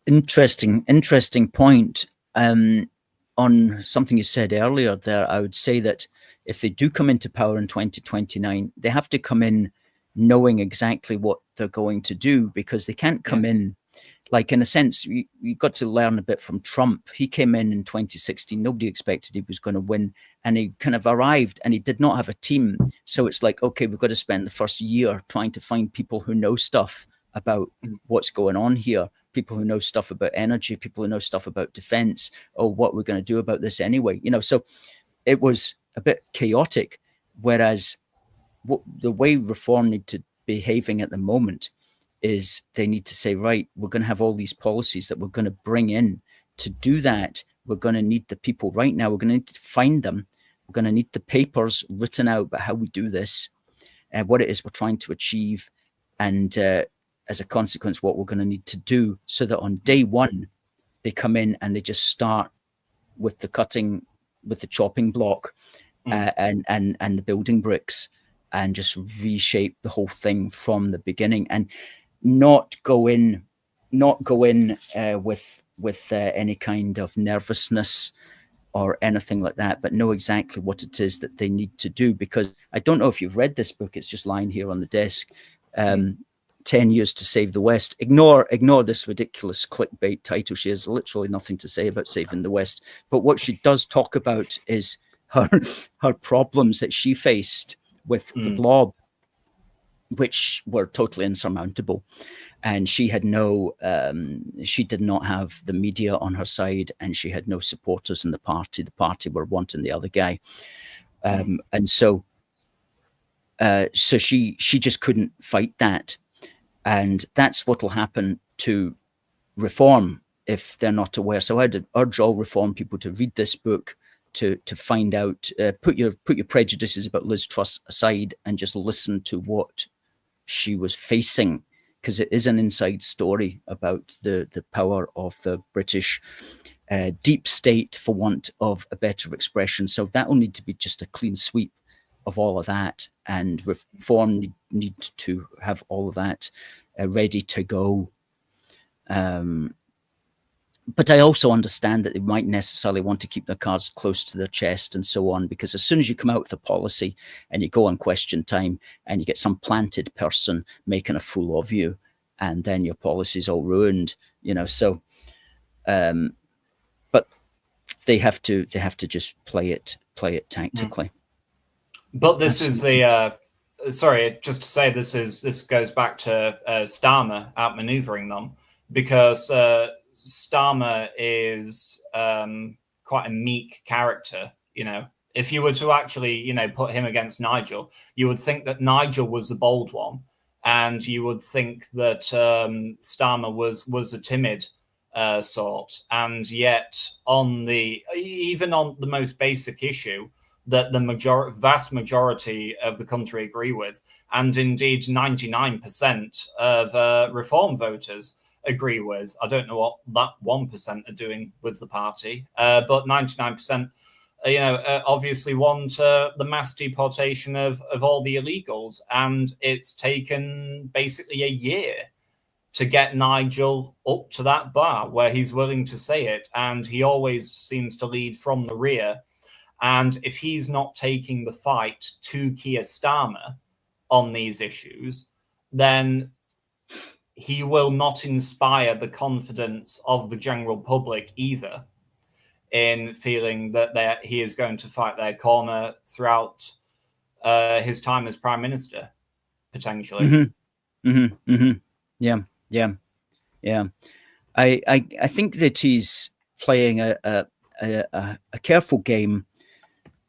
Interesting point. On something you said earlier there, I would say that if they do come into power in 2029, they have to come in knowing exactly what they're going to do, because they can't come in, like, in a sense, you got to learn a bit from Trump. He came in 2016, nobody expected he was going to win, and he kind of arrived and he did not have a team. So it's like, okay, we've got to spend the first year trying to find people who know stuff about what's going on here. People who know stuff about energy, people who know stuff about defense. Oh, what we're going to do about this anyway, so it was a bit chaotic. Whereas the way Reform need to be behaving at the moment is they need to say, right, we're going to have all these policies that we're going to bring in. To do that, we're going to need the people right now. We're going to need to find them. We're going to need the papers written out about how we do this, and what it is we're trying to achieve, and as a consequence, what we're going to need to do, so that on day one, they come in and they just start with the chopping block, and the building bricks, and just reshape the whole thing from the beginning, and not go in with any kind of nervousness or anything like that, but know exactly what it is that they need to do. Because I don't know if you've read this book, it's just lying here on the desk, 10 Years to Save the West. Ignore this ridiculous clickbait title. She has literally nothing to say about saving the West, but what she does talk about is her problems that she faced with the blob, which were totally insurmountable. And she had she did not have the media on her side, and she had no supporters in the party. The party were wanting the other guy. And so she just couldn't fight that. And that's what will happen to Reform if they're not aware. So I'd urge all Reform people to read this book, to find out, put your prejudices about Liz Truss aside, and just listen to what she was facing, because it is an inside story about the power of the British deep state, for want of a better expression. So that will need to be just a clean sweep of all of that, and Reform need to have all of that ready to go. But I also understand that they might necessarily want to keep their cards close to their chest and so on, because as soon as you come out with a policy and you go on Question Time and you get some planted person making a fool of you, and then your policy's all ruined, so but they have to just play it tactically. But this is sorry, just to say, this goes back to Starmer outmaneuvering them, because Starmer is quite a meek character. If you were to actually, put him against Nigel, you would think that Nigel was the bold one, and you would think that Starmer was a timid sort. And yet, even on the most basic issue that the vast majority of the country agree with, and indeed 99% of Reform voters agree with. I don't know what that 1% are doing with the party, but 99%, obviously want the mass deportation of all the illegals. And it's taken basically a year to get Nigel up to that bar where he's willing to say it. And he always seems to lead from the rear. And if he's not taking the fight to Keir Starmer on these issues, then he will not inspire the confidence of the general public either, in feeling that he is going to fight their corner throughout his time as Prime Minister, potentially. Yeah. I think that he's playing a careful game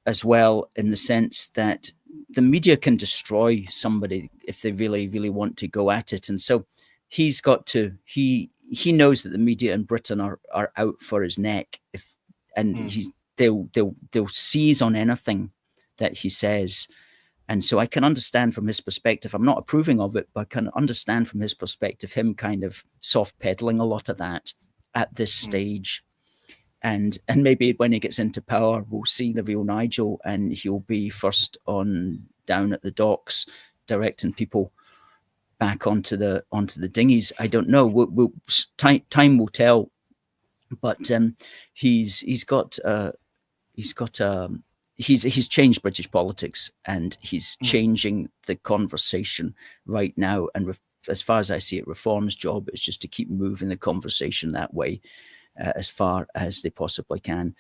as well, in the sense that the media can destroy somebody if they really, really want to go at it. And so he's got to, he knows that the media in Britain are out for his neck, they'll seize on anything that he says. And so I can understand from his perspective, I'm not approving of it, but I can understand from his perspective, him kind of soft pedaling a lot of that at this stage. And maybe when he gets into power, we'll see the real Nigel, and he'll be first on down at the docks, directing people back onto the dinghies. I don't know. Time will tell. But he's changed British politics, and he's changing the conversation right now. And as far as I see it, Reform's job is just to keep moving the conversation that way, as far as they possibly can.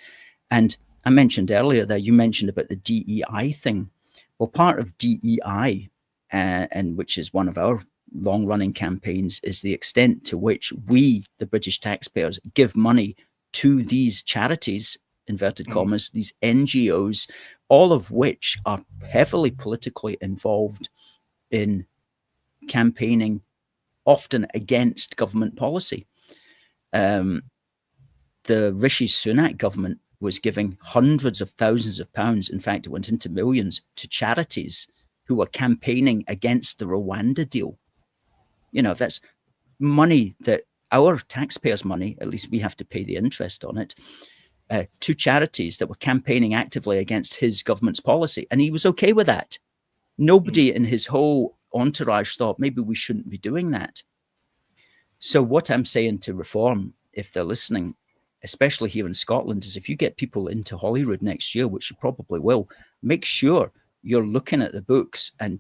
And I mentioned earlier that you mentioned about the DEI thing. Well, part of DEI, and which is one of our long-running campaigns is the extent to which we, the British taxpayers, give money to these charities, inverted commas, these NGOs, all of which are heavily politically involved in campaigning, often against government policy. The Rishi Sunak government was giving hundreds of thousands of pounds, in fact, it went into millions, to charities who were campaigning against the Rwanda deal. You know, that's money that our taxpayers' money, at least we have to pay the interest on it, to charities that were campaigning actively against his government's policy. And he was okay with that. Nobody in his whole entourage thought maybe we shouldn't be doing that. So what I'm saying to Reform, if they're listening, especially here in Scotland, is if you get people into Holyrood next year, which you probably will, make sure you're looking at the books and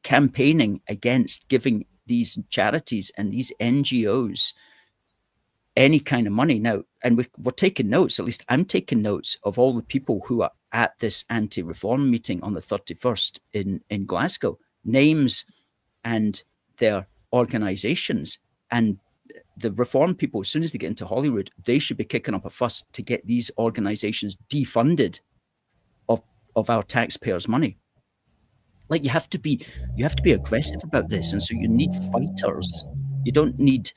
campaigning against giving these charities and these NGOs any kind of money now. And we're taking notes, at least I'm taking notes of all the people who are at this anti-reform meeting on the 31st in Glasgow, names and their organizations. And the Reform people, as soon as they get into Holyrood, they should be kicking up a fuss to get these organizations defunded of our taxpayers' money. Like, you have to be aggressive about this, and so you need fighters. You don't need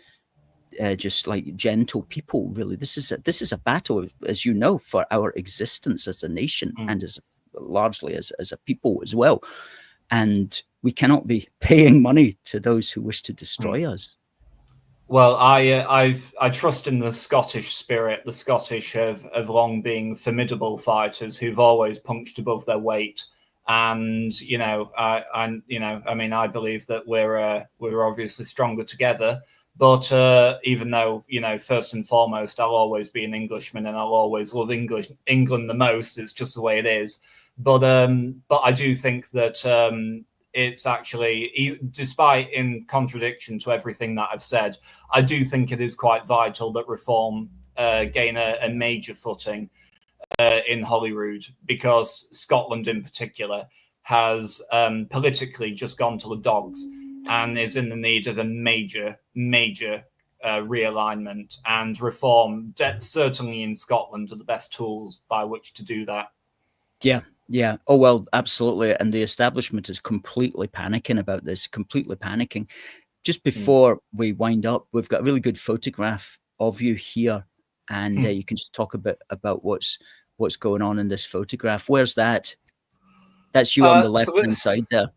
just like gentle people. Really, this is a battle, as you know, for our existence as a nation and as largely as a people as well. And we cannot be paying money to those who wish to destroy us. Well, I trust in the Scottish spirit. The Scottish have long been formidable fighters who've always punched above their weight. And I believe that we're obviously stronger together. But even though, first and foremost, I'll always be an Englishman and I'll always love England the most. It's just the way it is. But I do think that it's actually, despite in contradiction to everything that I've said, I do think it is quite vital that Reform gain a major footing in Holyrood, because Scotland in particular has politically just gone to the dogs and is in the need of a major realignment, and Reform, certainly in Scotland, are the best tools by which to do that. Yeah. Oh, well, absolutely. And the establishment is completely panicking about this, completely panicking. Just before we wind up, we've got a really good photograph of you here, and you can just talk a bit about what's going on in this photograph. Where's that? That's you on the left-hand side there.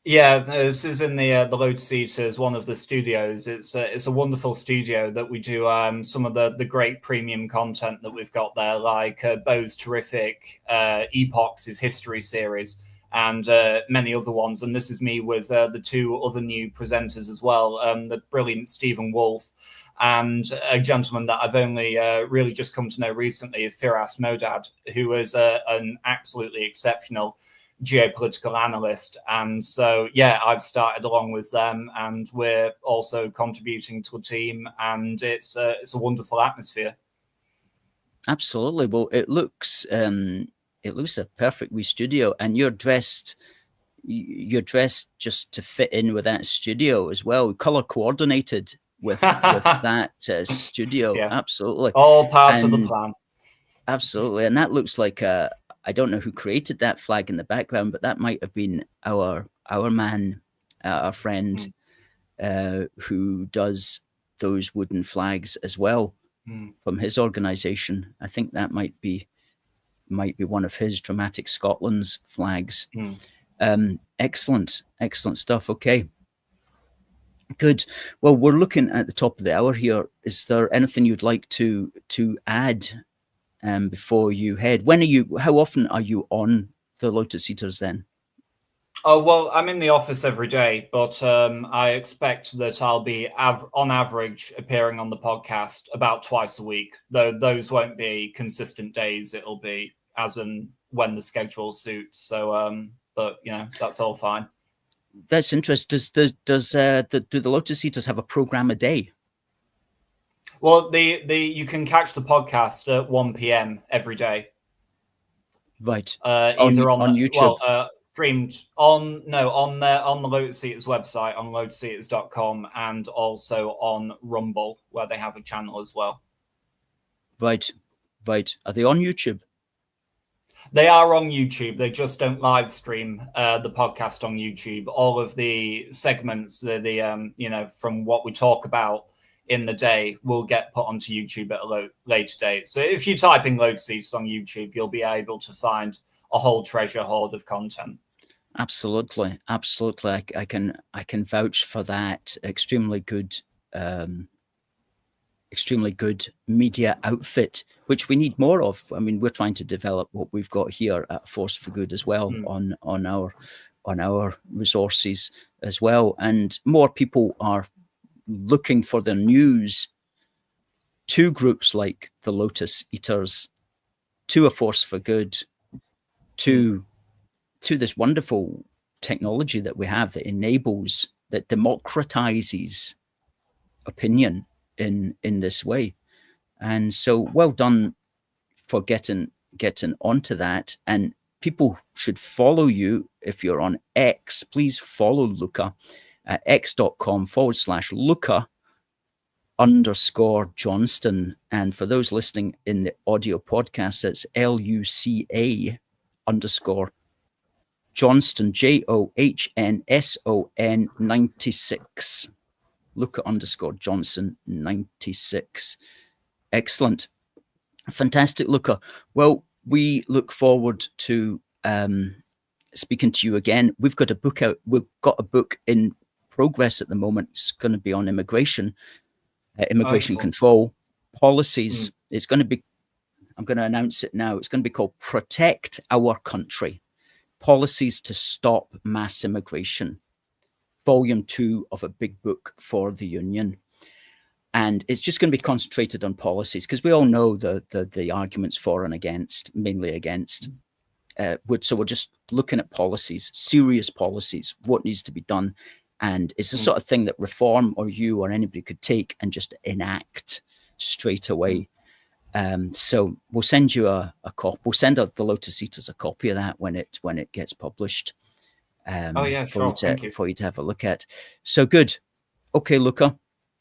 Yeah, this is in the Lotus Eaters, one of the studios. It's a wonderful studio that we do some of the great premium content that we've got there, like Bo's terrific Epochs, his history series, and many other ones. And this is me with the two other new presenters as well, the brilliant Stephen Wolfe and a gentleman that I've only really just come to know recently, Firas Modad, who is an absolutely exceptional geopolitical analyst. And so, yeah, I've started along with them, and we're also contributing to a team, and it's a wonderful atmosphere. Absolutely. Well, it looks a perfect wee studio, and you're dressed just to fit in with that studio as well, color coordinated with that studio. Yeah. Absolutely, all part of the plan. Absolutely. And that looks like I don't know who created that flag in the background, but that might have been our man, our friend, who does those wooden flags as well from his organization. I think that might be one of his Dramatic Scotland's flags. Excellent stuff. Okay, good. Well, we're looking at the top of the hour here. Is there anything you'd like to add before you head? How often are you on the Lotus Eaters then? Oh, well, I'm in the office every day, but I expect that I'll be on average appearing on the podcast about twice a week, though those won't be consistent days. It'll be as and when the schedule suits. So, but that's all fine. That's interesting. Do the Lotus Eaters have a program a day? Well, you can catch the podcast at 1 p.m. every day. Right. Either on YouTube. Well, streamed on the Lotus Eaters website, on lotuseaters.com, and also on Rumble, where they have a channel as well. Right. Are they on YouTube? They are on YouTube. They just don't live stream the podcast on YouTube. All of the segments, from what we talk about in the day, will get put onto YouTube at a later date. So if you type in Lotus Eaters on YouTube, you'll be able to find a whole treasure hoard of content. Absolutely. I can vouch for that. Extremely good media outfit, which we need more of. I mean, we're trying to develop what we've got here at Force for Good as well, on our resources as well, and more people are looking for their news to groups like the Lotus Eaters, to A Force for Good, to this wonderful technology that we have that enables, that democratizes opinion in this way. And so well done for getting onto that. And people should follow you. If you're on X, please follow Luca at x.com/Luca_Johnston. And for those listening in the audio podcast, it's LUCA_Johnston, JOHNSON 96. Luca_Johnson 96. Excellent. Fantastic, Luca. Well, we look forward to speaking to you again. We've got a book out. We've got a book in progress at the moment. It's going to be on immigration control policies. It's going to be, I'm going to announce it now. It's going to be called Protect Our Country: Policies to Stop Mass Immigration. Volume 2 of a big book for the Union. And it's just going to be concentrated on policies, because we all know the arguments for and against, mainly against. So we're just looking at policies, serious policies, what needs to be done. And it's the sort of thing that Reform or you or anybody could take and just enact straight away. So we'll send you a copy. We'll send the Lotus Eaters a copy of that when it gets published. Sure. Thank you. For you to have a look at. So good. Okay, Luca,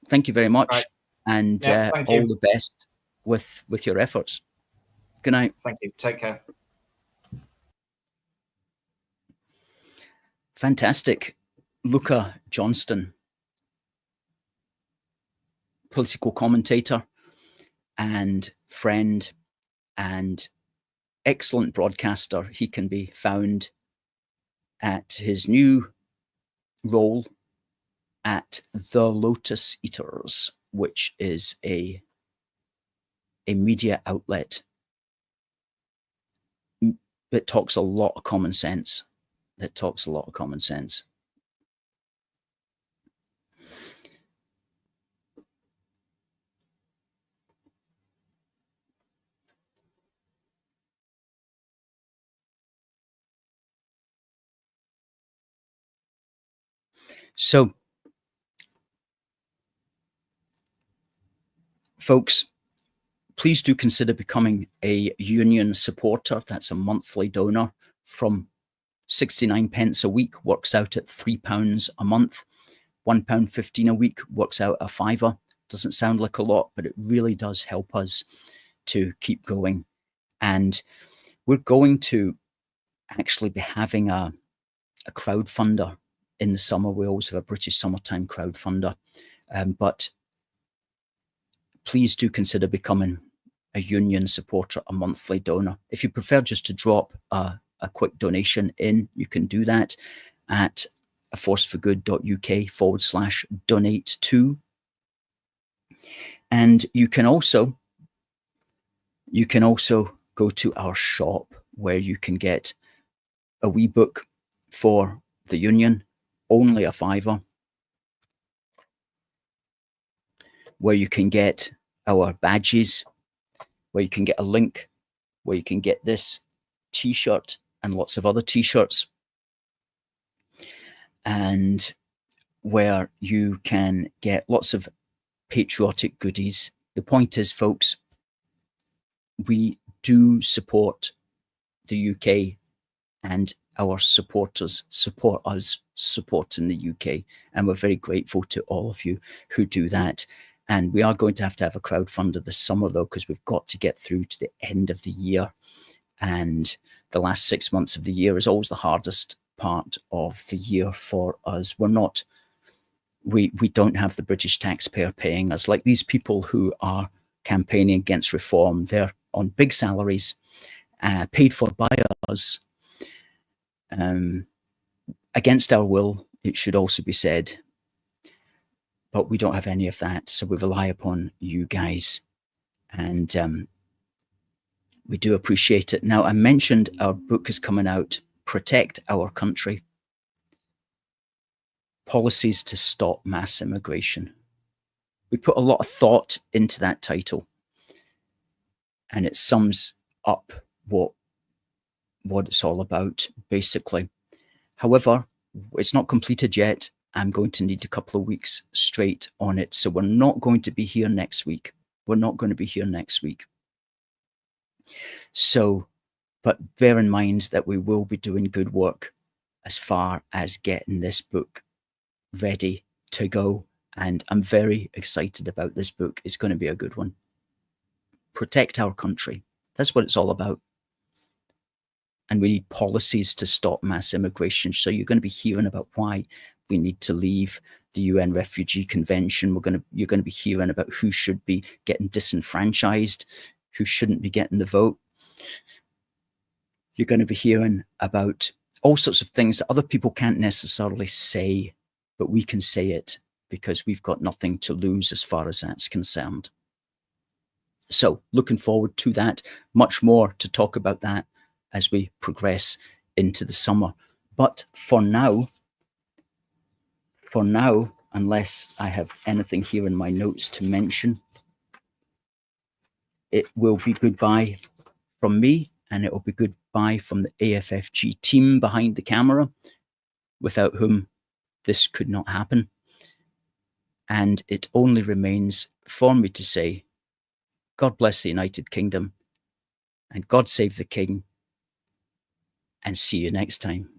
thank you very much. Right. And all the best with your efforts. Good night. Thank you. Take care. Fantastic. Luca Johnson, political commentator and friend and excellent broadcaster. He can be found at his new role at the Lotus Eaters, which is a media outlet that talks a lot of common sense. So, folks, please do consider becoming a union supporter. That's a monthly donor from 69 pence a week, works out at £3 a month. £1.15 a week works out a £5. Doesn't sound like a lot, but it really does help us to keep going. And we're going to actually be having a crowdfunder in the summer. We always have a British summertime crowdfunder, but please do consider becoming a union supporter, a monthly donor. If you prefer just to drop a quick donation in, you can do that at aforceforgood.uk/donate to. And you can also go to our shop, where you can get a wee book for the union, only a £5, where you can get our badges, where you can get a link, where you can get this t-shirt and lots of other t-shirts, and where you can get lots of patriotic goodies. The point is, folks, we do support the UK and our supporters support us supporting the UK. And we're very grateful to all of you who do that. And we are going to have a crowdfunder this summer, though, because we've got to get through to the end of the year. And the last 6 months of the year is always the hardest part of the year for us. We don't have the British taxpayer paying us like these people who are campaigning against reform. They're on big salaries, paid for by us, against our will, it should also be said. But we don't have any of that, so we rely upon you guys, and we do appreciate it. Now, I mentioned our book is coming out, Protect Our Country, Policies to Stop Mass Immigration. We put a lot of thought into that title, and it sums up what it's all about, basically. However, it's not completed yet. I'm going to need a couple of weeks straight on it, so we're not going to be here next week. So, but bear in mind that we will be doing good work as far as getting this book ready to go. And I'm very excited about this book. It's going to be a good one. Protect our country. That's what it's all about. And we need policies to stop mass immigration. So you're going to be hearing about why we need to leave the UN Refugee Convention. You're going to be hearing about who should be getting disenfranchised, who shouldn't be getting the vote. You're going to be hearing about all sorts of things that other people can't necessarily say, but we can say it because we've got nothing to lose as far as that's concerned. So looking forward to that. Much more to talk about that as we progress into the summer. But for now, unless I have anything here in my notes to mention, it will be goodbye from me, and it will be goodbye from the AFFG team behind the camera, without whom this could not happen. And it only remains for me to say, God bless the United Kingdom, and God save the King, and see you next time.